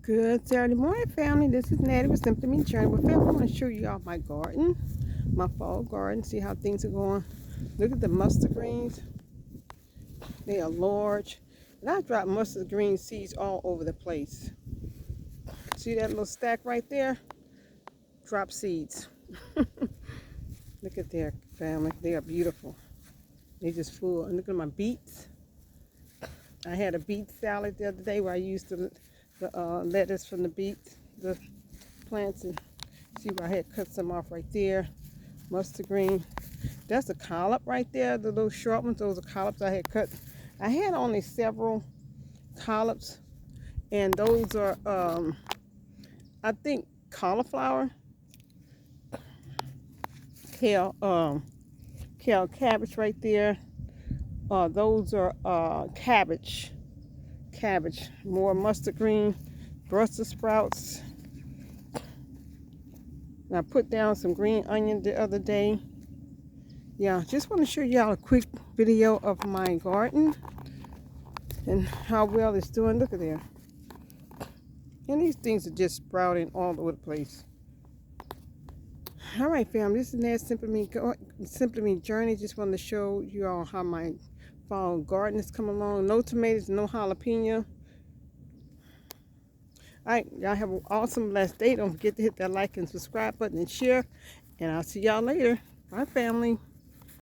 Good Saturday morning, family. This is Natty with Simply Me Journey. Well, family, I want to show you all my garden, my fall garden. See how things are going. Look at the mustard greens. They are large. And I dropped mustard green seeds all over the place. See that little stack right there? Drop seeds. Look at their family. They are beautiful. They just full. And look at my beets. I had a beet salad the other day where I used the lettuce from the beets, the plants, and see where I had cut some off right there. Mustard green. That's a collard right there. The little short ones, those are collards I had cut. I had only several collards, and those are, I think, cauliflower, kale, kale cabbage right there. Those are cabbage. More mustard green, Brussels sprouts. And I put down some green onion the other day. Yeah, just want to show y'all a quick video of my garden and how well it's doing. Look at there. And these things are just sprouting all over the place. All right, fam, this is Nat Simply Me Journey. Just wanted to show you all how my fall garden is coming along. No tomatoes, no jalapeno. All right, y'all have an awesome blessed day. Don't forget to hit that like and subscribe button and share. And I'll see y'all later. Bye, family.